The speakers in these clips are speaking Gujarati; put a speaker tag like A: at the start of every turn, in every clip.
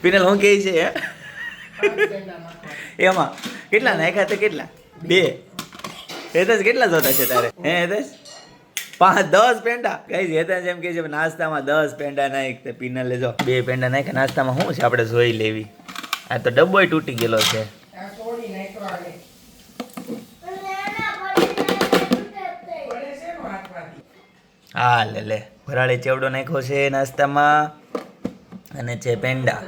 A: પિનલ હું કહે છે એમાં કેટલા નાખ્યા તો કેટલા બે હેતેશ કેટલા જોતા છે તારે હે હેતેશ 5-10 પેંડા કઈ હેતેશ એમ કે છે નાસ્તામાં 10 પેંડા નાખ તે પિનલ લેજો 2 પેંડા નાખ નાસ્તામાં શું છે આપણે જોઈ લેવી આ તો ડબ્બોય તૂટી ગયેલો છે હા લે ભરાળી ચેવડો નાખ્યો છે નાસ્તામાં અને છે પેંડા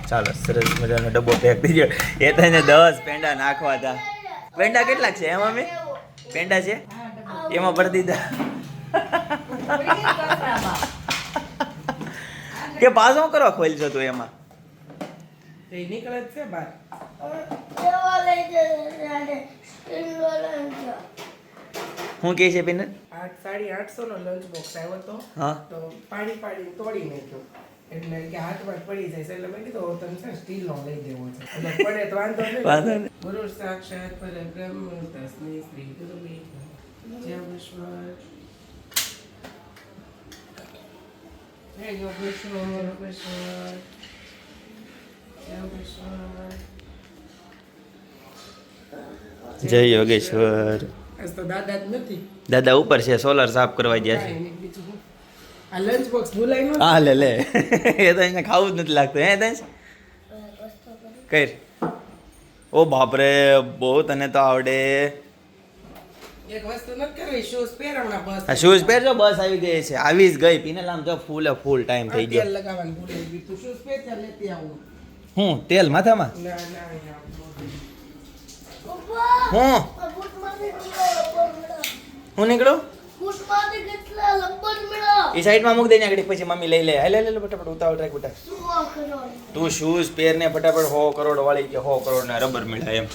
A: ચાલો સરસ મજાનો ડબ્બો પેક થઈ ગયો એ તને 10 પેંડા નાખવા હતા પેંડા કેટલા છે એમ મમ્મી પેંડા છે એમાં ભરી દીધા કે પાછો કરવા ખોલશો તું એમાં
B: નીકળે છે બાર
A: હું કહે છે પિનલ
B: 800 નો લંચ બોક્સ આવ્યો તો
A: હા
B: તો પાણી તોડી નાખ્યો એટલે કે હાથમાં પડી જાય છે એટલે મેં કીધું તમે છે સ્ટીલ નો લઈ દેવો છે એટલે પડે તો વાંધો નહીં ગુરુ સાક્ષાત પરબ્રહ્મ તસ્મૈ શ્રી ગુરુવે જય વિશ્વર જય યોગેશ્વર યોગેશ્વર જય વિશ્વર
A: જય યોગેશ્વર
B: આજ તો દાદા જ નથી
A: દાદા ઉપર છે સોલર સાફ કરવા ગયા છે
B: બીજું શું? આ લંચ બોક્સ ભૂલાઈ નો
A: હા લે એ તો એને ખાવું જ નથી લાગતું હે તને કઈ ઓ બાપરે બહુ તને તો આવડે
B: એક વસ્તુ નથી કરવી શૂઝ પહેરવના બસ
A: આ શૂઝ પહેરજો બસ આવી ગઈ છે આવી જ ગઈ પીને આમ જો ફૂલ ટાઈમ થઈ ગયો
B: તેલ લગાવવાનું ભૂલી ગઈ તું શૂઝ પહેર ચાલ લેતી આવું
A: હું તેલ માથામાં
B: ના
A: હું હું નીકળું એ સાઈડમાં મૂક દઈને આગળ પછી મમ્મી લઈ લે લે ફટાફટ ઉતાવળ રાખ બેટા તું શૂઝ પહેરને ફટાફટ 100 કરોડ વાળી કે 100 કરોડ ના રબર મળ્યા એમ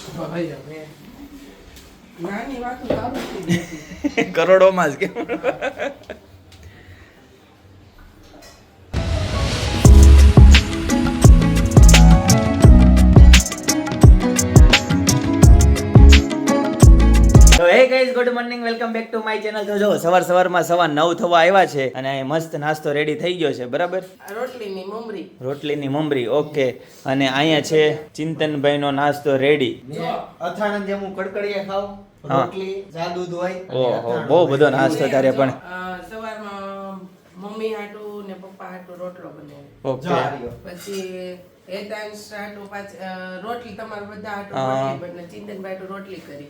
B: નાની વાત સારું
A: કરોડોમાં જ કેમ તો hey guys good morning welcome back to my channel તો જો સવારમાં 9:15 થવા આવ્યા છે અને અહીં મસ્ત નાસ્તો રેડી થઈ ગયો છે બરાબર રોટલીની મમરી ઓકે અને અહીંયા છે ચિંતનભાઈ નો નાસ્તો રેડી
C: અથાણું જેમ હું કડકડીયા ખાવ રોટલી જાદુ હોય
A: ઓહો બહુ બધો નાસ્તો તારે પણ
B: સવારમાં મમ્મી હાટુ ને પપ્પા હાટુ રોટલો બનાવ્યો
A: ઓકે
B: પછી હેતાંશ હાટુ રોટલી તમારે બધા હાટુ રોટલી બને ચિંતનભાઈ હાટુ રોટલી કરી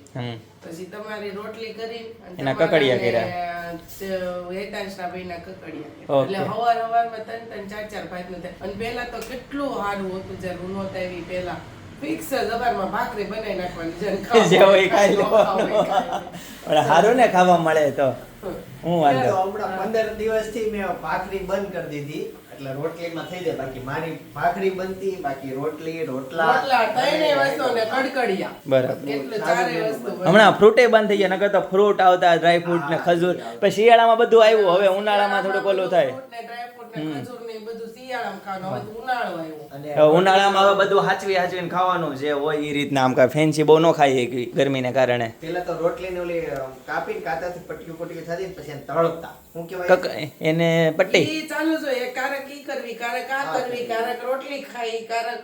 B: પછી તમારી રોટલી કરી
A: એના કકડિયા કર્યા
B: હેતાંશના ભાઈના કકડિયા એટલે હવારમાં 3-4 ભાત નું થાય અને પહેલા તો કેટલું સારું હતું જ્યારે હું નહોતા આવી પહેલા ફિક્સ સવારમાં ભાખરી બનાવી નાખવાની
A: જે હોય ખાઈ લેવાનું પણ સારું ને ખાવા મળે તો હું વાંધો
C: હમણાં 15 દિવસથી મેં ભાખરી બંધ કરી દીધી એટલે રોટલીમાં થઈ જાય બાકી મારી ભાખરી બનતી બાકી રોટલી રોટલા
B: ત્રણેય વસ્તુ ને કડકડિયા
A: બરાબર
B: એટલે ચારેય વસ્તુ
A: હમણાં ફ્રૂટે બંધ થઈ ગયા નકર તો ફ્રૂટ આવતા ડ્રાય ફ્રૂટ ને ખજૂર પછી શિયાળામાં બધું આવ્યું હવે ઉનાળામાં થોડુંક ઓલું થાય ઉનાળામાં હવે બધું હાચવીને ખાવાનું જે હોય એ રીતના આમ કાંઈ ફેન્સી બહુ ન ખાઈ ગરમીને કારણે
C: પેલા તો રોટલીને ઓલી કાપીને કાતાથી પટ્ટીઓ થતી પછી એને તળતા શું કહેવાય
A: એને પટ્ટી
B: ઈ ચાલુ છે એક કારક ઈ કરવી કારક આ કરવી કારક રોટલી ખાઈ કારક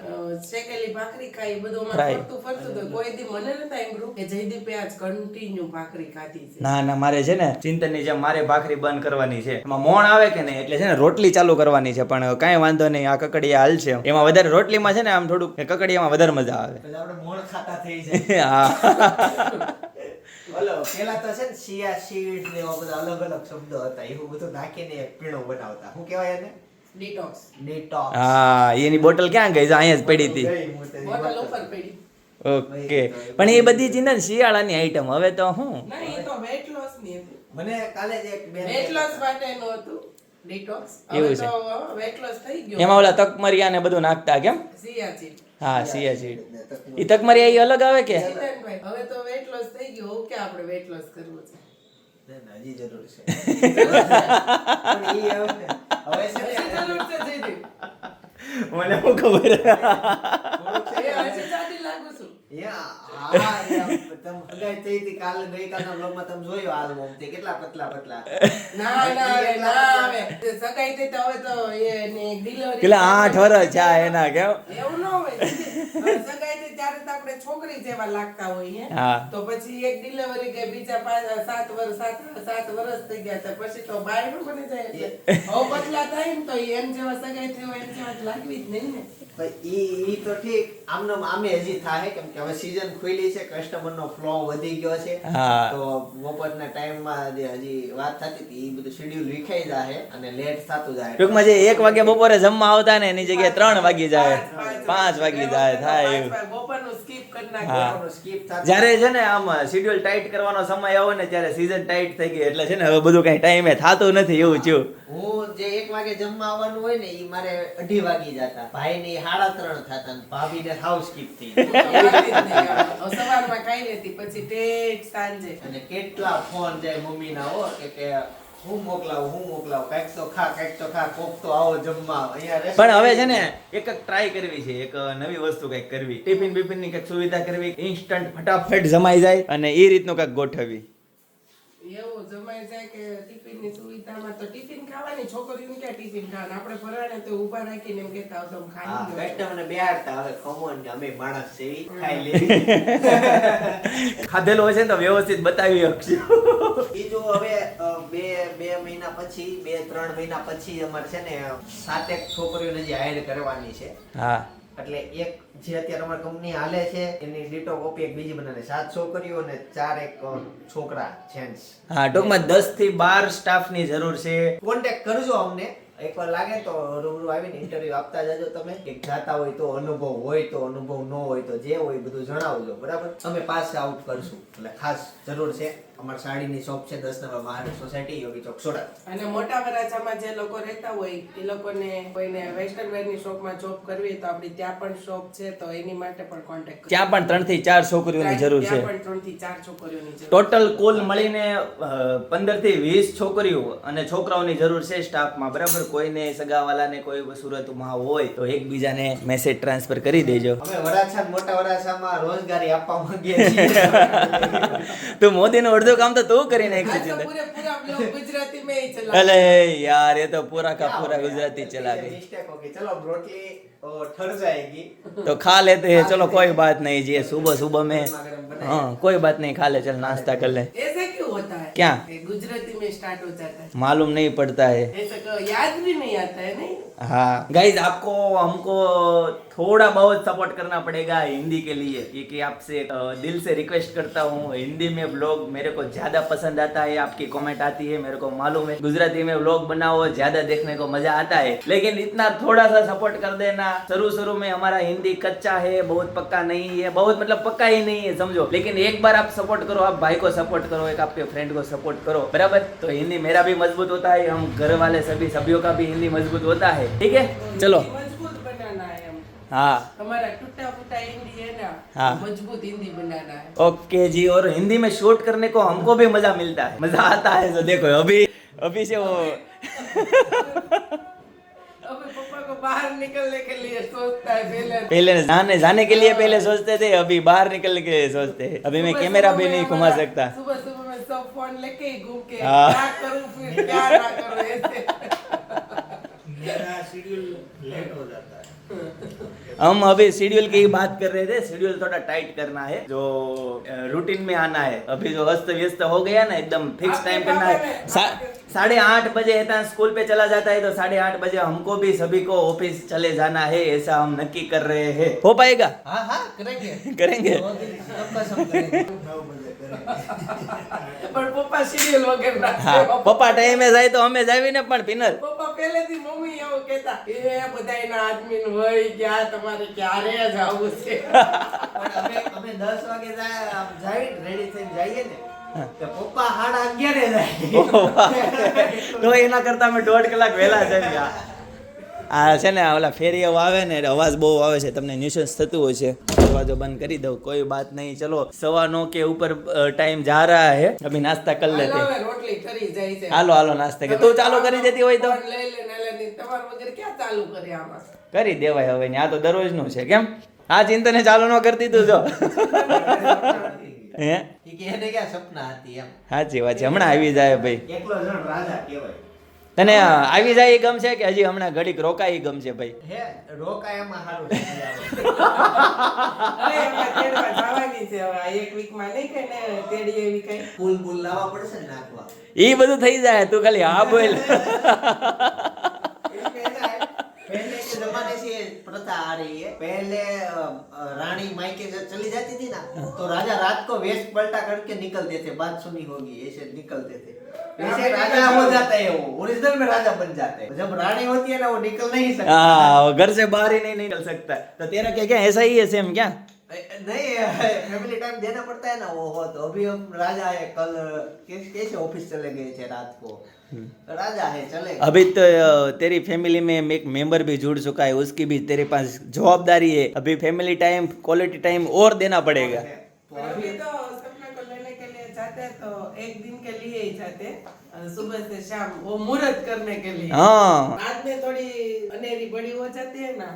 B: શેકેલી ભાખરી ખાઈ બધું અમારે ફરતું તો કોઈ દી મને નતા એમ કે જયદીપે આજ કન્ટિન્યુ ભાખરી ખાધી છે
A: ના મારે છે ને ચિંતનની જેમ મારે ભાખરી બંધ કરવાની છે એમાં મોણ આવે કે નહીં એટલે છે ને રોટલી ચાલુ કરવાની છે પણ કાંઈ વાંધો નહીં આ કકડિયા હાલ છે એમાં વધારે રોટલીમાં છે ને આમ થોડુંક કકડિયામાં વધારે મજા આવે
C: આપણે મોણ ખાતા થઈ જાય
A: હા
C: ઓલો પેલા તો છે ને સિયા સીડ ને એવા બધા અલગ અલગ શબ્દો હતા એવું બધું નાખીને એક પીણો બનાવતા શું કહેવાય એને
B: ડિટોક્સ
A: હા એની બોટલ ક્યાં ગઈ છે અહીંયા જ પડી હતી
B: બોટલ ઉપર પડી
A: ઓકે પણ એ બધી ચિંતા શિયાળાની આઈટમ હવે તો હું
B: ના એ તો વેટ લોસ ની હતી
C: મને કાલે જ એક બેન
B: વેટ લોસ માટેનું હતું ડિટોક્સ
A: એવું
B: હવે
A: છે.
B: તો વેટ લોસ થઈ ગયો
A: એમાં ઓલા તકમરિયા ને બધું નાખતા કેમ
B: સિયાચીન
A: હા સિયાચીડ એ તકમરિયા એ અલગ આવે કે
B: ચિંતનભાઈ હવે તો વેટ લોસ થઈ ગયો હવે કે આપણે વેટ લોસ કરવું છે
C: હજી જરૂર છે પણ ઈ હવે છે ને
B: જરૂર છે જયદીપ
A: મને શું ખબર
C: થોડુંક છે
B: એ હજી ચાલી લાગુ છું
C: યા હા તમે હગાઈ થઈ હતી કાલે ગઈકાલના બ્લોગમાં તમે જોયો આલુ તે કેટલા પતલા પતલા
B: ના આવે સગાઈ થઈ તો હવે તો એની ડિલિવરી
A: પેલા 8 વર્ષ છે એના કેમ
B: એવું ન હોય હવે સગાઈ થઈ ત્યારે તો આપણે છોકરી જેવા લાગતા હોઈએ
A: હા.
B: તો પછી એક ડિલિવરી કે બીજા 7 વર્ષ થઈ ગયા તો પછી તો બાયનું બની જાય એટલે હવે પતલા થાય ને તો એમ જેવા સગાઈ થઈ હોય એમ જેવા જ લાગવી જ નહીં ને
C: ઈ તો ઠીક આમનો આમે હજી થાય કેમ કે હવે સીઝન ખુલી છે કસ્ટમર નો ફ્લો વધી ગયો છે
A: હા.
C: તો બપોરના ટાઈમમાં જે હજી વાત થતી હતી ઈ બધું શેડ્યુલ વિખાઈ જાય અને લેટ થતું જાય
A: ટૂંકમાં જે 1 વાગે બપોરે જમવા આવતા ને એની જગ્યાએ 3 વાગી જાય 5 વાગી જાય થાય એવું.
B: બપોરનું skip કરી
A: હા.
B: નાખે
C: સ્કીપ થતું
A: જ્યારે છે ને આમ શેડ્યુલ ટાઈટ કરવાનો સમય આવે ને ત્યારે સીઝન ટાઈટ થઈ ગઈ એટલે છે ને હવે બધું કઈ ટાઈમે થાતું નથી એવું થયું.
C: હું જે 1 વાગે જમવા આવવાનું હોય ને ઈ મારે 2:30 વાગી જતા ભાઈ ની 3:30 થતા અને ભાભી ને હાવ સ્કીપ થઈ
B: સવારમાં ખાઈ લેતી પછી ટેટ સાંજે
C: અને કેટલા ફોન જાય મમ્મી ના હો કે હું મોકલાવું કાંઈક તો ખા કોક તો આવો જમવા અહીંયા
A: પણ હવે છે ને એક ટ્રાય કરવી છે એક નવી વસ્તુ કઈક કરવી ટિફિન બિફિન ની કઈક સુવિધા કરવી ઇન્સ્ટન્ટ ફટાફટ જમાઈ જાય અને એ રીતનું કઈક ગોઠવવી.
B: એવું જમાઈ જાય કે ટિફિનની સુવિધામાં તો ટિફિન ખાવાની છોકરીઓને ક્યાં ટિફિન ખાવાનું આપણે પરાણે તો ઊભા રાખીને એમ કહેતા આવતો આમ ખાઈ લો.
C: કસ્ટમરને બેહાડતા હવે ખમોન ને અમે માણસ છે ઈ ખાઈ લેવી
A: ખાધેલું હોય છે ને તો વ્યવસ્થિત બતાવી શકશું.
C: બીજું હવે બે મહિના પછી 2-3 મહિના પછી અમારે છે ને 7 છોકરીઓને જે હાયર કરવાની છે
A: હા
C: એટલે એક જે અત્યારે અમારી કંપની હાલે છે એની ડીટો કોપી એક બીજી બનાવે 7 છોકરીઓ અને 4 છોકરા જેન્ટ્સ.
A: હા ટૂંકમાં 10 થી 12 સ્ટાફ ની જરૂર છે.
C: કોન્ટેક્ટ કરજો અમને એકવાર લાગે તો રૂબરૂ આવીને ઇન્ટરવ્યુ આપતા જજો તમે એક જાતા હોય તો અનુભવ હોય તો અનુભવ ન હોય તો જે હોય બધું જણાવજો બરાબર અમે પાસ આઉટ કરશું એટલે ખાસ જરૂર છે. અમારી સાડીની શોપ છે 10 નંબર મહારાજ સોસાયટી યોગી ચોક સોડા
B: અને મોટા વરાછામાં જે લોકો રહેતા હોય એ લોકોને કોઈને વેસ્ટર્ન વેરની શોપમાં જોબ કરવી હોય તો આપણી ત્યાં પણ શોપ છે તો એની માટે પણ કોન્ટેક્ટ કરો.
A: ત્યાં પણ 3 થી 4 છોકરીઓની જરૂર છે.
B: ત્યાં પણ 3 થી 4 છોકરીઓની જરૂર.
A: ટોટલ કુલ મળીને 15 થી 20 છોકરીઓ અને છોકરાઓની જરૂર છે સ્ટાફમાં બરાબર. કોઈને સગાવાલાને કોઈ સુરતમાં હોય તો એકબીજાને મેસેજ ટ્રાન્સફર કરી દેજો.
C: અમે વરાછા મોટા વરાછામાં રોજગારી આપવા માંગીએ છીએ.
A: તો મોદીનું અડધું કામ તો તું કરી
B: આ
A: નાખ્યું
B: તો
A: છે.
B: પૂરેપૂરા બ્લોગ ગુજરાતી में ही चला.
A: અલે યાર એ તો પૂરા કા પૂરા ગુજરાતી ચલા ગઈ.
C: મિસ્ટેક હો ગઈ ચલો રોટલી ઠર जाएगी
A: तो खा लेते हैं चलो कोई बात नहीं जी सुबह सुबह में हाँ कोई बात नहीं खा ले चल नाश्ता कर ले.
B: ऐसे क्यों होता है
A: क्या
B: ये गुजराती में स्टार्ट हो जाता है
A: मालूम नहीं पड़ता है.
B: ऐसा याद भी नहीं आता है नहीं.
A: हाँ गाइज आपको हमको थोड़ा बहुत सपोर्ट करना पड़ेगा हिंदी के लिए क्योंकि आपसे दिल से रिक्वेस्ट करता हूँ हिंदी में व्लॉग मेरे को ज्यादा पसंद आता है. आपकी कमेंट आती है मेरे को मालूम है गुजराती में व्लॉग बनाओ ज्यादा देखने को मजा आता है लेकिन इतना थोड़ा सा सपोर्ट कर देना. शुरू में हमारा हिंदी कच्चा है बहुत पक्का नहीं है बहुत मतलब पक्का ही नहीं है समझो लेकिन एक बार आप सपोर्ट करो आप भाई को सपोर्ट करो एक आपके फ्रेंड को सपोर्ट करो बराबर तो हिंदी मेरा भी मजबूत होता है हम घर वाले सभी सभ्यों का भी हिंदी मजबूत होता है. ठीक है चलो
B: मजबूत बनाना है हम
A: हाँ
B: हमारा टूटा फूटा हिंदी है ना
A: हाँ.
B: मजबूत हिंदी बनाना है.
A: ओके जी और हिंदी में शूट करने को हमको भी मजा मिलता है मजा आता है तो देखो अभी से वो
B: अभी पापा को बाहर निकलने के लिए सोचता है
A: पहले जाने के लिए पहले सोचते थे अभी बाहर निकलने के लिए सोचते हैं अभी मैं कैमरा भी नहीं घुमा सकता.
B: सुबह सुबह में सब फोन लेके ही घूम के
A: हाँ.
B: क्या करूं फिर क्या ना करूं ऐसे
C: मेरा शेड्यूल लेट हो जाता है.
A: हम अभी शेड्यूल की ही बात कर रहे थे शेड्यूल थोड़ा टाइट करना है जो रूटीन में आना है अभी जो अस्त व्यस्त हो गया ना एकदम फिक्स
B: आपके
A: टाइम करना
B: पापा
A: है.
B: ने-
A: 8:30 बजे ऐसा स्कूल पे चला जाता है तो 8:30 बजे हमको भी सभी को ऑफिस चले जाना है ऐसा हम नक्की कर रहे हैं. हो पाएगा
C: हाँ हाँ करेंगे
A: करेंगे
C: ચોક્કસ हम करेंगे 9 बजे करेंगे.
B: પણ પપ્પા સિરિયલ વગર ના
A: હા પપ્પા ટાઈમે જાય તો અમે જાવી ને પણ પિનર
B: પપ્પા પહેલેથી મમ્મી એવું કહેતા એ બધાયના આદમી હોય ક્યાં તમારે ક્યારે જાવું છે
C: પણ અમે 10 વાગે જાય રેડી થઈને જઈએ ને તો પપ્પા 11:30 જાય.
A: તો એના કરતા અમે 1.5 કલાક વહેલા જઈએ. આ છે ને ઓલા ફેરીઓ આવે ને એટલે અવાજ બહુ આવે છે તમને ન્યુસન્સ થતું હોય છે दरवाजा बंद करी दो कोई बात नहीं चलो 9:15 के ऊपर टाइम जा रहा है अभी नाश्ता कर लेते
B: હવે રોટલી કરી જાય છે
A: हालो हालो नाश्ता के तू चालू करी देती હોય तो
B: ફોન લઈ લે ને તમાર વગર ક્યાં ચાલુ કરે આમાં
A: કરી દેવાય હવે ને આ તો દરરોજનું છે કેમ આ ચિંતને ચાલુ ન કરતી તું જો હે
C: ઈ કે એને ક્યાં સપના હતી એમ.
A: સાચી વાત છે, હમણાં આવી જાય ભાઈ.
C: એકલો જણ રાજા કહેવાય.
A: તને આવી જાય એ ગમશે કે હજી હમણાં ઘડીક રોકાય એ ગમશે ભાઈ?
C: હે રોકાય એમાં સારું છે.
B: અરે એમાં તેડવા જવાની છે હવે આ એક વીકમાં નહીં કે ને તેડી એવી કઈ
C: પુલ પુલ લાવવા પડશે ને નાખવા.
A: એ બધું થઈ જાય, તું ખાલી હા બોલ.
C: पहले के जमाने से प्रथा आ रही है. पहले रानी मायके जब चली जाती थी ना तो राजा रात को वेश पलटा करके निकलते थे. बात सुनी होगी, ऐसे निकलते थे. वैसे राजा हो जाता है, वो ओरिजिनल में राजा बन जाते हैं. जब रानी होती है ना वो निकल नहीं सकती.
A: हाँ, घर से बाहर ही नहीं निकल सकता. तो तेरा क्या क्या ऐसा ही है सेम क्या?
C: नहीं, फैमिली टाइम देना पड़ता है ना वो हो. तो अभी हम राजा है, कल कैसे ऑफिस चले गए थे रात को. राजा है, चले.
A: अभी तो तेरी फैमिली में एक मेंबर भी जुड़ चुका है, उसकी भी तेरे पास जवाबदारी है. अभी फैमिली टाइम, क्वालिटी टाइम और देना पड़ेगा.
C: तो
B: अभी
C: अभी
B: तो सपना को लेने के लिए जाते हैं तो एक दिन के लिए ही जाते हैं, सुबह से शाम वो मुहूर्त करने के लिए.
A: हाँ.
B: बाद में थोड़ी अनेरी बड़ी हो जाती है ना,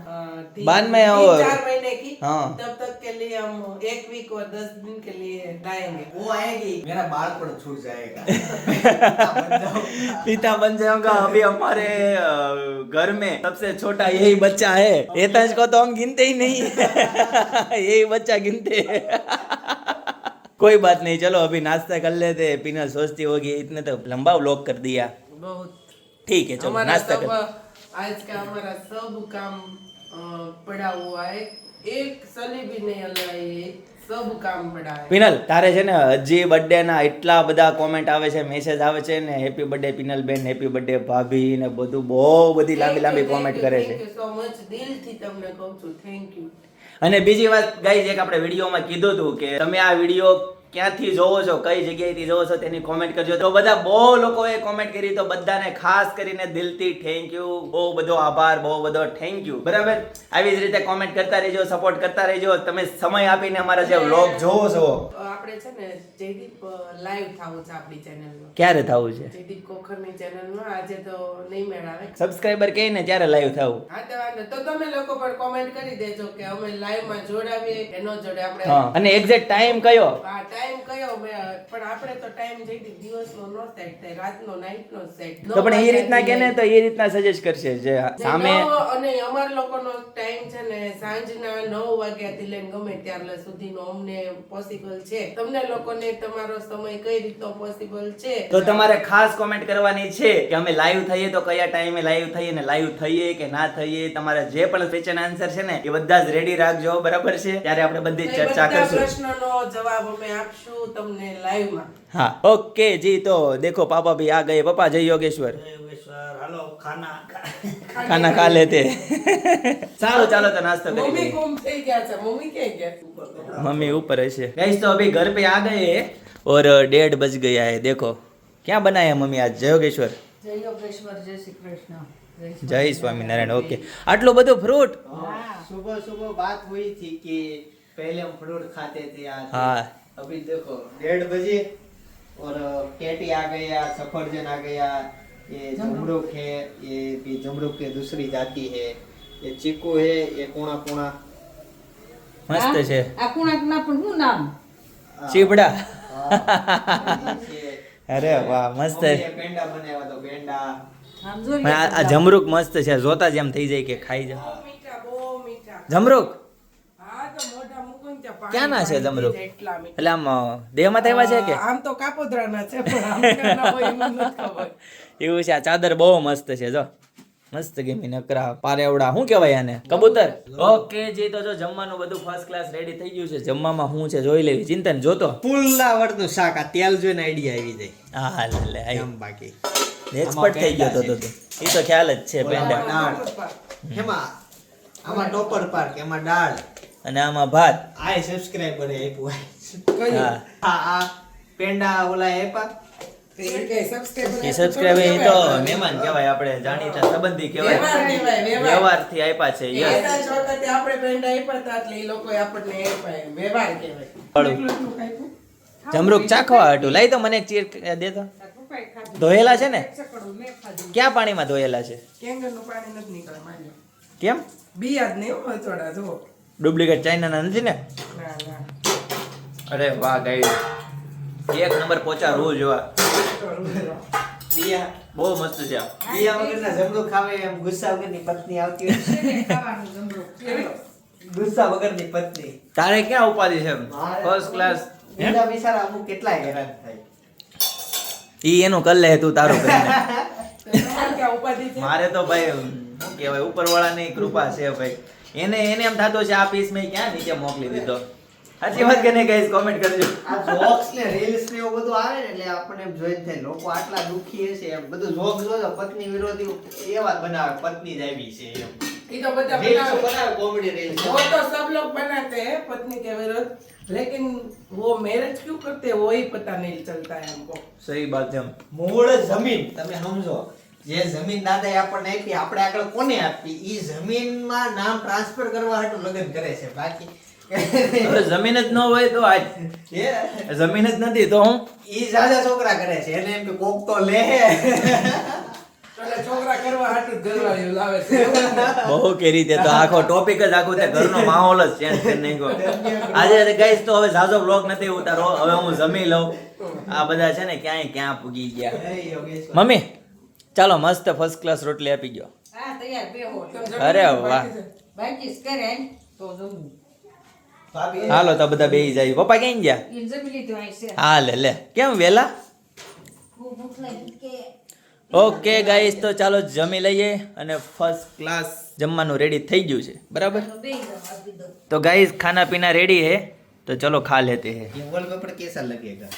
A: बाद में
B: 3-4 महीने की,
A: हाँ.
B: तब तक के लिए हम 1 वीक और 10 दिन के लिए लाएंगे.
C: वो आएगी, मेरा बालपन छूट जाएगा. बन जाऊंगा.
A: पिता बन जाऊंगा. अभी हमारे घर में सबसे छोटा यही बच्चा है. एतांश को तो हम गिनते ही नहीं. यही बच्चा गिनते हैं. कोई बात नहीं, चलो अभी नाश्ता कर लेते हैं. पीना सोचती होगी इतने तो लंबा व्लॉग कर दिया.
B: बहुत
A: ठीक है, चलो
B: हमारा
A: नाश्ता
B: सब
A: कर.
B: आज का हमारा सब काम पड़ा हुआ है, एक सली भी नहीं हलाई है, सब काम पड़ा है.
A: પિનલ, તારે છે ને હજી બર્થડે ના એટલા બધા કોમેન્ટ આવે છે, મેસેજ આવે છે ને, હેપી બર્થડે પિનલ બેન, હેપી બર્થડે ભાભી ને બધું બહુ બધી લાંબી લાંબી કોમેન્ટ કરે છે.
B: થેન્ક યુ સો મચ, દિલથી તમને કહું છું થેન્ક યુ.
A: અને બીજી વાત ગાઈઝ, એક આપણે વિડીયોમાં કીધું હતું કે તમે આ વિડીયો ક્યાંથી જોવો છો, કઈ જગ્યાએથી જોવો છો તેની કોમેન્ટ કરજો. તો બધા બહુ લોકોએ કોમેન્ટ કરી, તો બધાને ખાસ કરીને દિલથી થેન્ક યુ, બહુ બધો આભાર, બહુ બધો થેન્ક યુ. બરાબર, આવી જ રીતે કોમેન્ટ કરતા રહેજો, સપોર્ટ કરતા રહેજો. તમે સમય આપીને અમારા જે વ્લોગ જોવો છો.
B: આપણે છે ને જયદીપ લાઈવ થાવું છે આપણી ચેનલમાં.
A: ક્યારે થવું છે?
B: જયદીપ કોખરની ચેનલમાં. આજે તો નહીં મેળ આવે.
A: સબસ્ક્રાઇબર કહે ને ત્યારે લાઈવ થવું.
B: હા તો વાંધો, તો તમે લોકો પણ કોમેન્ટ કરી દેજો કે અમે લાઈવમાં જોડાવીએ કે ન જોડે. આપણે
A: હા, અને એક્ઝેક્ટ ટાઈમ કયો?
B: હા, ટાઈમ કયો પણ આપણે તો ટાઈમ જયદીપ દિવસનો નો સેટ થાય, રાતનો નાઈટનો સેટ.
A: તો પણ એ રીતના કે ને તો એ રીતના સજેસ્ટ કરશે જે સામે.
B: અને અમાર લોકોનો ટાઈમ છે ને સાંજના 9 વાગ્યાથી લઈને ગમે ત્યાર સુધીનો અમને પોસિબલ છે. તમને લોકોને તમારો સમય કઈ રીતનો પોસિબલ છે
A: તો તમારે ખાસ કોમેન્ટ કરવાની છે કે અમે લાઈવ થઈએ તો કયા ટાઈમે લાઈવ થઈએ, ને લાઈવ થઈએ કે ના થઈએ. તમારે જે પણ ક્વેશ્ચન આન્સર છે ને એ બધા જ રેડી રાખજો. બરાબર છે, ત્યારે આપણે બધી જ ચર્ચા
B: બધા
A: કરશું.
B: પ્રશ્નોનો જવાબ અમે આપશું તમને લાઈવમાં.
A: हाँ, ओके जी. तो देखो पापा भी आ गए. पापा जय योगेश्वर.
C: हेलो, खाना
A: खाना खा लेते. चलो चलो तो नाश्ता
B: મમ્મી
A: करेंगे.
B: ગુમ થઈ ગયા છે. મમ્મી ક્યાં ગયા?
A: मम्मी ऊपर ऐसे. गाइस तो अभी घर पे आ गए हैं और 1:30 बज गया है. देखो क्या बनाया मम्मी आज? जय योगेश्वर.
D: જય યોગેશ્વર, જય શ્રી કૃષ્ણ,
A: जय स्वामीनारायण. ओके, આટલું બધું ફ્રૂટ.
C: सुबह सुबह बात हुई थी कि पहले हम फ्रूट खाते थे आज.
A: हाँ.
C: अभी देखो 1:30 बजे और कैटी आ गया, सफरजन आ गया, ये जमरूक है, ये भी जमरूक की दूसरी जाति है, ये चीकू है, ये कोणा कोणा
A: મસ્ત છે.
D: આ કુણાકના પણ શું નામ?
A: ચીબડા.
C: છે.
A: અરે વાહ, મસ્ત છે.
C: મમ્મીએ પેંડા બનાવ્યા તો પેંડા.
D: આમ જો
A: પણ આ જમરૂક મસ્ત છે, જોતા જ એમ થઈ જાય કે ખાઈ જા.
B: બહુ મીઠા, બહુ મીઠા.
A: જમરૂક
B: હા તો મોઢા મૂકો ને ત્યાં પાણી
A: ક્યાં ના છે
B: પાણી
A: જમરૂક?
B: થઈ જાય એટલા મીઠા.
A: એટલે આમ દેહમાં થયા છે કે
B: આમ તો કાપોદ્રાના છે પણ આમ ક્યાંના હોય એમ નથી ખબર.
A: એવું છે? આ ચાદર બહુ મસ્ત છે. જો મસ્ત ગમી નકરા પારેવડા, શું કહેવાય આને? કબૂતર. ઓકે જી, તો જો જમવાનું બધું ફર્સ્ટ ક્લાસ રેડી થઈ ગયું છે. જમવામાં શું છે જોઈ લેવી. ચિંતન જોતો.
C: ફુલ્લાવરનું શાક, આ તેલ જોઈને આઈડિયા આવી જાય.
A: હા લે આઈ.
C: એમ બાકી
A: એક્સપર્ટ થઈ ગયો તો તું. એ તો ખ્યાલ જ છે. પેંડા
C: દાળ. એમાં આમાં ટોપર પાર્ક, એમાં દાળ.
A: અને આમાં ભાત.
C: આ સબસ્ક્રાઇબર આપ્યું.
B: કયું?
A: હા,
C: આ પેંડા ઓલા આપ્યા.
B: એ કઈ subscriber
A: એ સબસ્ક્રાઇબર એ તો મહેમાન કહેવાય, આપણે જાણીતા સંબંધી
B: વ્યવહાર
A: કહેવાય.
B: કહેવાય, વ્યવહાર.
A: વ્યવહારથી આપ્યા છે. યસ.
B: એના જ વખતે આપણે પેંડા આપ્યા હતા એટલે એ લોકોએ આપણને આપ્યા. વ્યવહાર કહેવાય.
A: વાળું.
B: એટલું એટલું આપ્યું.
A: જમરૂક ચાખવા હાટું લાઈ તો મને એક ચીર દેતો.
D: પપ્પાએ ખાધું.
A: ધોયેલા છે ને?
D: ચકડું મેં ખાધું.
A: ક્યાં પાણીમાં ધોયેલા છે?
B: કેંગરનું પાણી નથી નીકળે માન્યો.
A: કેમ?
B: બિયા જ નહીં હો, હચોડા જો.
A: ડુપ્લિકેટ ચાઇનાના નથી ને?
B: ના ના
A: અરે વાહ ગાઈસ, એક નંબર પોચા રૂ જોવા,
C: દિયા
A: બહુ મસ્ત છે આ.
C: દિયા વગરના જમરૂખ ખાવે એમ ગુસ્સા વગરની પત્ની આવતી હોય.
D: ખાવાનું જમરૂ.
C: ગુસ્સા વગરની પત્ની.
A: તારે ક્યાં ઉપાધિ છે? First class.
C: બીજા બિચારા અમુક કેટલાય હેરાન થાય.
A: ઈ એનું કર લે, તું તારું કરીને.
B: તમારે ક્યાં ઉપાધિ છે?
A: મારે તો ભાઈ શું કહેવાય, ઉપરવાળાની કૃપા છે ભાઈ. એને એમ થતો છે આ પીસ મેં ક્યાં નીચે મોકલી દીધો. સાચી વાત કે નહીં ગાઈસ, કોમેન્ટ કરજો.
C: આ જોક્સ ને રીલ્સ ને એવું બધું આવે ને એટલે આપણને એમ જોઈને થાય લોકો આટલા દુખી હશે એમ બધું જોક્સ જોજો પત્ની વિરોધી એવા જ બનાવે પત્ની જ આવી છે એમ
B: ये तो बता
C: રીલ્સ બનાવે કોમેડી રીલ્સ
B: वो तो सब लोग बनाते हैं पत्नी के विरुद्ध, लेकिन वो मैरिज क्यों करते हैं वो ही पता नहीं चलता है हमको.
A: સહી વાત છે.
C: મૂળ જમીન તમે સમજો જે જમીન દાદાએ આપણને આપી આપણે આગળ કોને આપી ઈ જમીનમાં નામ ટ્રાન્સફર કરવા હાટુ લગ્ન કરે છે બાકી
A: હવે જમીન જ ન હોય તો આજ
C: એ
A: જમીન જ નથી તો હું
C: ઈ જાજા છોકરા કરે છે એને એમ કે કોક તો લે
B: એટલે છોકરા કરવા હાટુ ઘરવાળીઓ લાવે છે.
A: બહુ કેરી તે તો આખો ટોપિક જ આખો તે ઘરનો માહોલ જ ચેન્જ કરી નાખ્યો. આજે ગાઈસ તો હવે ઝાઝો બ્લોગ નથી ઉતારો, હવે હું જમી લઉં. આ બધા છે ને ક્યાંય ક્યાં પૂગી ગયા.
C: એ યોગેશ્વર
A: મમ્મી ચાલો મસ્ત ફર્સ્ટ ક્લાસ રોટલી આપી ગયો.
D: હા તૈયાર બેહો.
A: અરે વાહ,
D: બાકી કરે તો જમવું.
C: ભાભી
A: હાલો તો બધા બેહી જાય. પપ્પા ક્યાં ગયા?
D: ઈ જમી લીધું અહીં છે.
A: હા લે કેમ વેલા?
D: બહુ ભૂખ લાગી કે
A: ઓકે ગાઈસ તો ચાલો જમી લઈએ અને ફર્સ્ટ ક્લાસ જમવાનું રેડી થઈ ગયું છે બરાબર.
D: બેહી જાઓ આપી દો.
A: तो गाइस खाना पीना रेडी है तो चलो खा लेते हैं.
C: ये वॉलपेपर कैसा लगेगा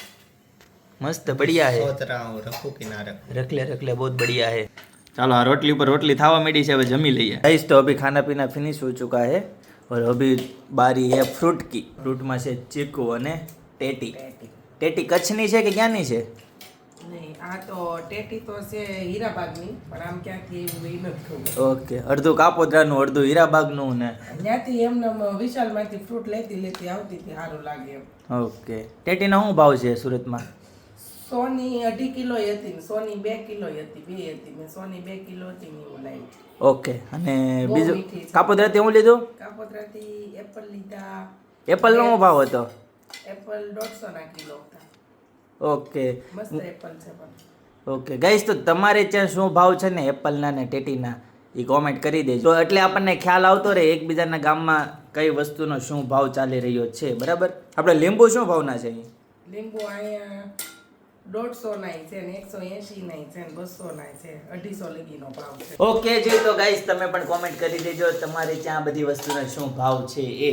A: मस्त बढ़िया है.
C: सोच रहा हूँ रखूं कि ना रखूं
A: रख ले बहुत बढ़िया है. चलो हाँ रोटली पर रोटली थावा मेडी से जमी लिए. गाइस तो अभी खाना पीना फिनिश हो चुका है और अभी बारी है फ्रूट की. फ्रूट में से चीकू અને ટેટી. ટેટી કચ્છની છે કે ક્યાંની છે?
B: નહીં આ તો ટેટી તો છે હીરાબાગની, પણ આમ ક્યાંથી એવું એ નથી ખબર.
A: ઓકે, અડધું કાપોદ્રાનું અડધું હીરાબાગનું ને.
B: ત્યાંથી એમને વિશાલમાંથી ફ્રૂટ લેતી આવતી હતી, સારું લાગે એમ.
A: ઓકે, ટેટીનો શું ભાવ છે સુરતમાં?
B: સોની 2.5 કિલો હતી ને સોની 2 કિલો હતી, બે હતી. મેં સોની 2 કિલો હતી ને એવું લાવી.
A: ઓકે, અને
B: બહુ
A: બીજું
B: મીઠી છે.
A: કાપોદ્રાથી હું લીધું?
B: કાપોદ્રાથી એપલ લીધા.
A: એપલનો શું ભાવ હતો?
B: એપલ 150 ના કિલો હતા.
A: ઓકે
B: મસ્ત એપલ છે પણ.
A: ઓકે ગાઈસ તો તમારે ત્યાં શું ભાવ છે ને એપલના ને ટેટીના એ કોમેન્ટ કરી દેજો એટલે આપણને ખ્યાલ આવતો રહે એકબીજાના ગામમાં કઈ વસ્તુનો શું ભાવ ચાલી રહ્યો છે બરાબર. આપણે લીંબુ શું ભાવના છે અહીં?
B: લીંબુ અહીંયા 150 નાય છે ને 180 નાય છે ને 200 નાય છે, 250 લગીનો ભાવ છે.
A: ઓકે જી તો ગાઈસ તમે પણ કોમેન્ટ કરી દેજો તમારે ત્યાં બધી વસ્તુના શું ભાવ છે એ.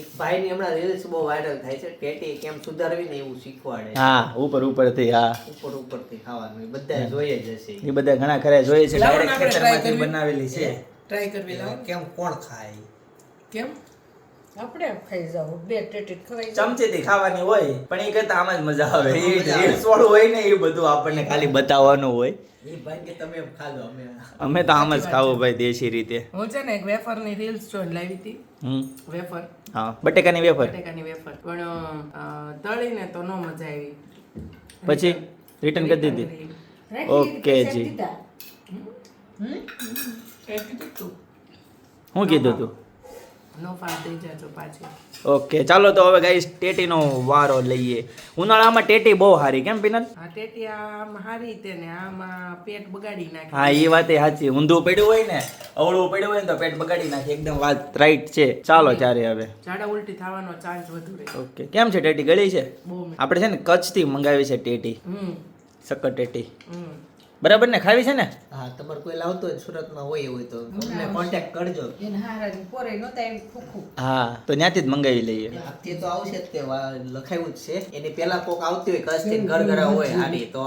C: એક ભાઈની હમણાં રીલ્સ બહુ વાયરલ થાય છે ટેટી કેમ સુધારવી ને એવું શીખવાડે
A: હા ઉપરથી હા
C: ઉપરથી ખાવાનું એ બધા જોઈએ જ હશે
A: એ બધા ઘણા ખરા જોઈએ છે
B: લાવો ને
A: ડાયરેક્ટ
B: આપણે try
A: ખેતરમાંથી
B: કરવી.
A: બનાવેલી છે.
B: ટ્રાય કરવી લાવો.
C: કેમ કોણ ખાય
B: કેમ?
D: આપણે ખાઈ જાવ બે ટેટી ખવાઈ જાવ.
A: ચમચીથી ખાવાની હોય પણ એ કરતા આમાં જ મજા આવે. એ રીલ્સ વાળું હોય ને એ બધું આપણને ખાલી બતાવવાનું હોય.
C: એ ભાઈ કે તમે ખાધો
A: અમે તો આમ જ ખાવું ભાઈ દેશી રીતે.
B: હું છે ને એક વેફરની રીલ્સ જોઈને લાવી હતી. વેફર,
A: હા બટેકાની વેફર.
B: બટેકાની વેફર, પણ તળીને તો નો મજા આવી.
A: પછી રિટર્ન કરી દીધી.
D: રાખી
A: ઓકે
D: દીધી,
A: જી.
D: દીધા.
B: એ કીધું તું
A: શું કીધું તું?
B: નો ફાટ દઈ જાજો પાછી.
A: ઓકે ચાલો તો હવે ગાઈસ ટેટીનો વારો લઈએ. ઉનાળામાં ટેટી બહુ સારી કેમ પિનલ?
B: આ ટેટી આમ હારી તે ને આમાં પેટ બગાડી નાખે.
A: હા એ વાત સાચી. ઊંધું પડ્યું હોય ને અવળું પડ્યું હોય ને તો પેટ બગાડી નાખે. એકદમ વાત રાઈટ છે. ચાલો ત્યારે હવે
B: ઝાડા ઉલટી થવાનો ચાન્સ વધુ રહે.
A: ઓકે કેમ છે ટેટી ગળી છે?
B: બહુ
A: આપણે છે ને કચ્છથી મંગાવી છે ટેટી, સક્કર ટેટી બરાબર ને? ખાવી છે ને?
C: હા તમારે કોઈ લાવતો હોય સુરતમાં હોય તો અમને કોન્ટેક્ટ કરજો
D: એને હારાની પોરે નહોતા એમ ખોખું.
A: હા તો ત્યાંથી જ મંગાવી લઈએ.
C: આપતી તો આવશે જ તે લખાયું જ છે એની પહેલા કોક આવતી હોય કચ્છથી ઘરઘરા હોય હારી તો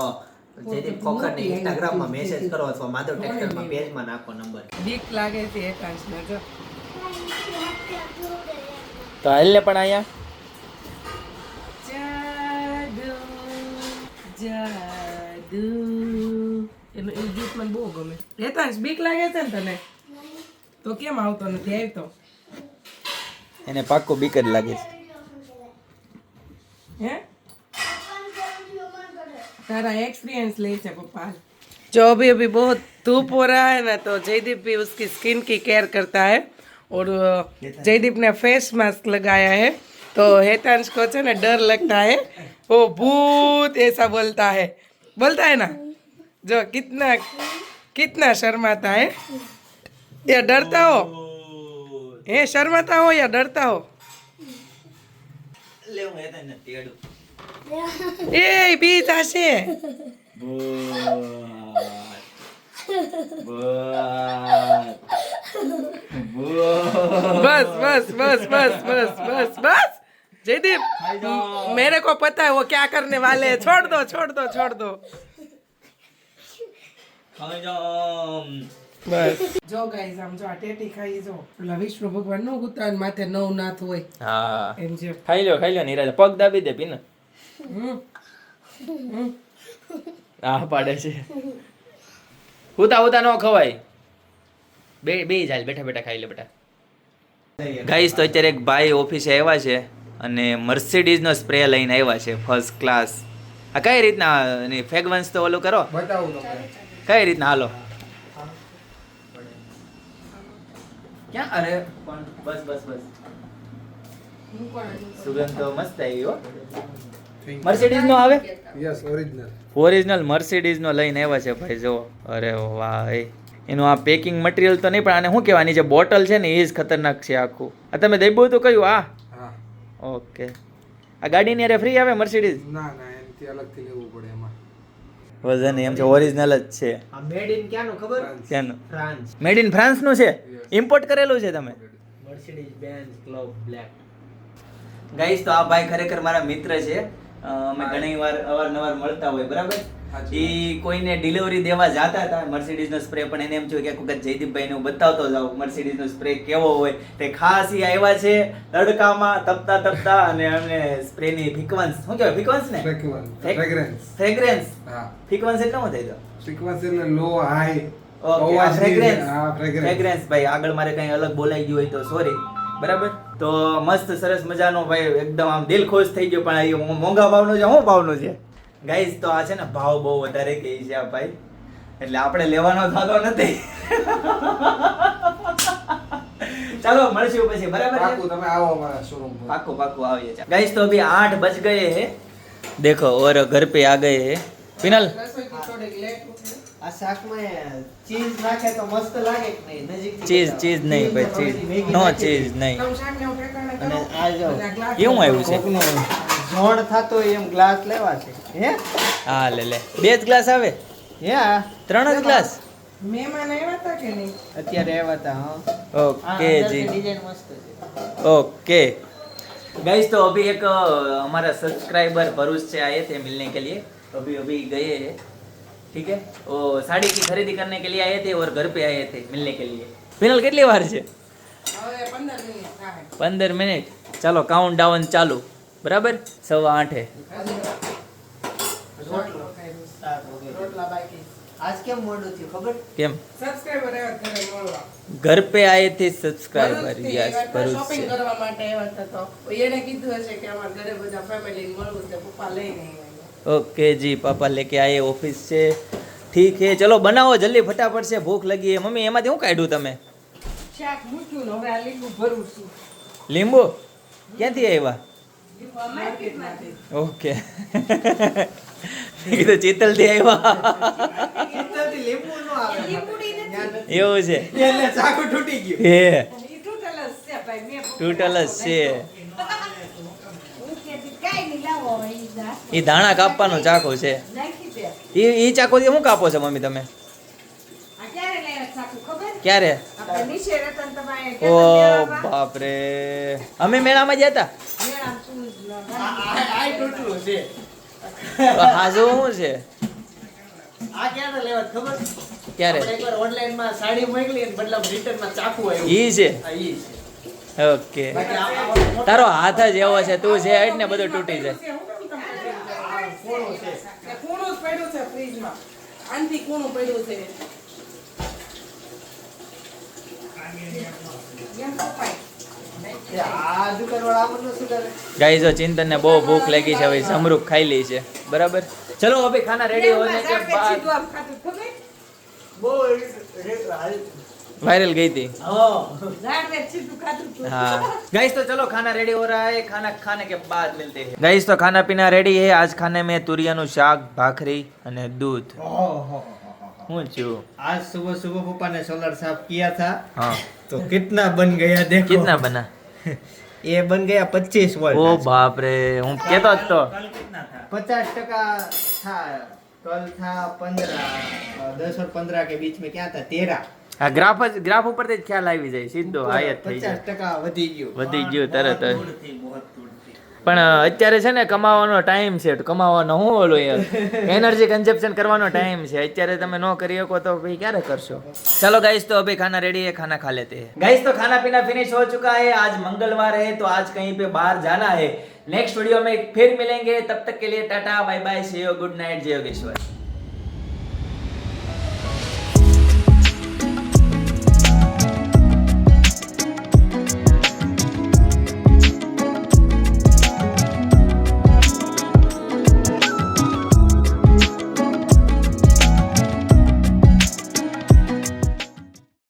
C: જયદીપ ખોખરને ઇન્સ્ટાગ્રામમાં મેસેજ કરો અથવા માધવ ટેક્સટાઇલમાં પેજમાં નાખો નંબર.
B: બીક લાગે છે એકાંશને જો.
A: તો હાલ ને પણ અહીંયા
B: જાદુ એનું એ ગીત મને બહુ ગમે. એકાંશ બીક લાગે છે ને તને તો કેમ આવતો નથી? આવતો
A: એને પાક્કો બીક જ લાગે છે.
B: है तारा एक्सपीरियंस ले से पप्पा. जो अभी अभी बहुत धूप हो रहा है ना तो जयदीप भी उसकी स्किन की केयर करता है और जयदीप ने फेस मास्क लगाया है तो हेतांश को है ना डर लगता है, वो भूत ऐसा बोलता है ना, जो कितना कितना शर्माता है या डरता हो, ये शर्माता हो या डरता हो?
A: લે હું હેતન ને તેડું
B: ए बीच आशे बस बस बस बस बस बस बस जयदीप, मेरे को पता है वो क्या करने वाले हैं, छोड़ दो छोड़ दो छोड़ दो
A: ખાઈ જાઓ
B: બસ જો ગાઈઝ આમ જો આ ટેટી ખાઈ જો પેલા વિષ્ણુ ભગવાન નો ઉતાન માથે નવ નાથ હોય
A: હા
B: એમ જે
A: ખાઈ લો નીરજ પગ દાબી દે પીને આ પાડે છે ઉતા નો ખવાય બે ચાલ બેઠા બેઠા ખાઈ લે બેટા ગાઈસ તો અત્યારે એક ભાઈ ઓફિસે આવ્યા છે અને મર્સિડીઝ નો સ્પ્રે લઈને આવ્યા છે ફર્સ્ટ ક્લાસ આ કઈ રીતના ફ્રેગરન્સ તો ઓલું કરો
C: બતાવું તમને
A: કઈ રીતના હાલો ક્યાં અરે પણ બસ બસ બસ સુગંધ તો મસ્ત આવી હો મર્સિડીઝ નો આવે
E: યસ ઓરિજિનલ
A: ઓરિજિનલ મર્સિડીઝ નો લઈને આવ્યા છે ભાઈ જો અરે વાહ એનું આ પેકિંગ મટીરિયલ તો નહીં પણ આને શું કહેવાની જે બોટલ છે ને એ જ ખતરનાક છે આખું આ તમે દેબો તો કયું આ
E: હા
A: ઓકે આ ગાડીની અરે ફ્રી આવે મર્સિડીઝ
E: ના ના એનાથી અલગથી લેવું પડે એમાં
A: વજન એમ છે ઓરિજિનલ જ છે
C: આ મેડ ઇન ક્યાંનું ખબર
A: ક્યાંનું
C: ફ્રાન્સ
A: મેડ ઇન ફ્રાન્સ નું છે ઇમ્પોર્ટ કરેલું છે તમે
C: Mercedes Benz club black
A: guys તો આ ભાઈ ખરેખર મારા મિત્ર છે અમે ઘણી વાર અવારનવાર મળતા હોય બરાબર ઈ કોઈને ડિલિવરી દેવા જતા હતા મર્સિડીઝ નો સ્પ્રે પણ એને એમ થયું કે એક વખત જયદીપભાઈ ને હું બતાવતો જાઉં મર્સિડીઝ નો સ્પ્રે કેવો હોય તે ખાસ ઈ આવ્યા છે તડકામાં તપતા અને અમને સ્પ્રે ની ફ્રીક્વન્સ શું કહેવાય ફ્રીક્વન્સ ને
E: ફ્રેગ્રન્સ
A: ફ્રેગ્રન્સ
E: હા
A: ફ્રીક્વન્સ એટલે શું થાય તો
E: ફ્રીક્વન્સ એટલે લો હાઈ
A: ઓકે આ ફ્રેગ્રન્સ
E: હા ફ્રેગ્રન્સ
A: ફ્રેગ્રન્સ ભાઈ આગળ મારે કઈ અલગ બોલાઈ ગયું હોય તો સોરી બરાબર તો મસ્ત સરસ મજાનો ભાઈ એકદમ આમ દિલ ખુશ થઈ ગયો પણ આ મોંઘા ભાવનો છે શું ભાવનો છે ગાઈઝ તો આ છે ને ભાવ બહુ વધારે કહે છે આ ભાઈ એટલે આપણે લેવાનો થતો નથી ચાલો મળશું પછી બરાબર છે
E: પાકું તમે આવો અમારા શોરૂમ પર
A: પાક્કું આવીએ ગાઈઝ તો અભી 8 बज गए हैं देखो और घर पे आ गए हैं पिनल
B: રસોઈથી થોડીક લેટ ઉઠી
C: આ શાકમાં ચીઝ નાખે તો મસ્ત લાગે કે નહીં નજીક
A: ચીઝ નહીં ભાઈ ચીઝ નો ચીઝ નહીં
B: તમ શાક ને ઠેકાણે કરો
C: અને આ જો
B: અને આ ગ્લાસ
A: એવું આવ્યું છે
C: કોકનો ઝોણ થતો હોય એમ ગ્લાસ લેવા છે હે
A: હા લે 2 જ ગ્લાસ આવે
C: હે આ
A: 3 જ ગ્લાસ
B: મહેમાન આવ્યા હતા કે નહીં
C: અત્યારે આવ્યા હતા હા
A: ओके जी
C: ડિઝાઇન મસ્ત છે
A: ओके गाइस तो अभी एक हमारा सब्सक्राइबर भरूच से आए थे मिलने के लिए अभी गए हैं ठीक है वो साड़ी की खरीदी करने के लिए आए थे और घर पे आए थे मिलने के लिए फिलहाल કેટલી વાર છે
B: હવે 15 મિનિટ થાય
A: 15 મિનિટ ચાલો કાઉન્ટ ડાઉન ચાલુ બરાબર 8:15
B: રોટલો ખાઈ રોટલા બાકી
C: આજ કેમ મોડું થયું ખબર
A: કેમ
B: સબસ્ક્રાઇબર આવ્યા ઘરે મળવા
A: घर पे आए थे सब्सक्राइबर यस भरूच
B: શોપિંગ
A: से
B: કરવા માટે આવ્યા હતા તો એને કીધું હશે કે અમારા ઘરે બધા ફેમિલી મળવું છે પપ્પા લઈને આવ્યા
A: ओके जी पापा लेके आए ऑफिस से ठीक है चलो बनाओ जल्दी फटाफट से भूख लगी है मम्मी એમાંથી હું કાઢ્યું તમે
D: શાક મૂક્યું ને હવે આ લીંબુ ભરું છું
A: લીંબુ ક્યાંથી આવ્યા
D: માર્કેટમાંથી
A: ઓકે એ તો ચિતલથી આવ્યા
C: ઇન્ટરથી લીંબુ નો આવે
D: લીંબુડી નથી
A: એવું છે
C: એટલે ચાકુ તૂટી ગયું
A: એ
D: ઈ ટોટલ જ છે ભાઈ મેં
A: ટોટલ જ છે
D: હું કહેતી કાંઈ નહીં લાવો હવે ઈ દા
A: એ ધાણા કાપવાનો ચાકુ છે
D: નાખી દે
A: એ ચાકુથી શું કાપો છો મમ્મી તમે
D: આ ક્યારે લાવ્યા ચાકુ ખબર
A: ક્યારે
D: આપણે નીચે રહેતા ને તમારે
A: ઓ
D: કેતા
A: બાપ રે અમે મેળામાં ગયા હતા
D: મેળામાં શું જ ન
C: આ તૂટલું છે
A: હાજુ શું છે
C: આ ક્યારે લેવા ખબર
A: ક્યારે
C: આપણે એકવાર ઓનલાઈન માં સાડી મોકલી અને બદલામાં રિટર્ન માં ચાકુ આવ્યું
A: ઈ છે
C: આ ઈ છે
A: ઓકે
C: બાકી આ
A: તારો હાથ જ એવો છે તું છે એટલે બધું તૂટી જાય
B: કૂણું છે કૂણું જ પડ્યું છે ફ્રીજમાં આનથી કૂણું પડ્યું છે
C: આ દુકાનવાળા આપણને શું કરે
A: ગાઈઝ ચિંતન ને બહુ ભૂખ લાગી છે હવે સમરૂખ ખાઈ લી છે બરાબર ચલો અભી ખાના રેડી હોને કે બાદ
D: સીધું આમ ખાતું ખબર
C: બહુ
A: वायरल गई थी
D: ઝાડ ને સીધું ખાધું તું.
A: हाँ गाइस तो चलो खाना रेडी हो रहा है खाना खाने के बाद मिलते हैं गाइस तो खाना पीना रेडी है आज खाने में तुरियाનું શાક ભાખરી અને दूध હું છું
C: आज सुबह सुबह पापा ने सोलर साफ किया था
A: हाँ
C: तो कितना बन गया देखो
A: कितना बना
C: ये बन गया 25 वोल्ट
A: ओ बाप रे હું કેતો જ તો
C: 50% था कल था 15 10 और 15 के बीच में क्या था 13
A: આ ગ્રાફ ઉપરથી જ ખ્યાલ આવી જાય સીધો આયત થઈ જાય
C: 50% વધી ગયું
A: વધી ગયું તરત જ પણ અત્યારે છે ને કમાવાનો ટાઈમ છે કમાવાનો હું ઓલો યાર એનર્जी कंजप्शन करवानो टाइम છે અત્યારે તમે નો કરી શકો તો ભાઈ ક્યારે કરશો चलो गाइस तो अभी खाना रेडी है खाना खा लेते हैं गाइस तो खाना पीना फिनिश हो चुका है आज मंगलवार है तो आज कहीं पे बाहर जाना है नेक्स्ट वीडियो में फिर मिलेंगे तब तक के लिए tata bye bye see you good night जय योगेश्वर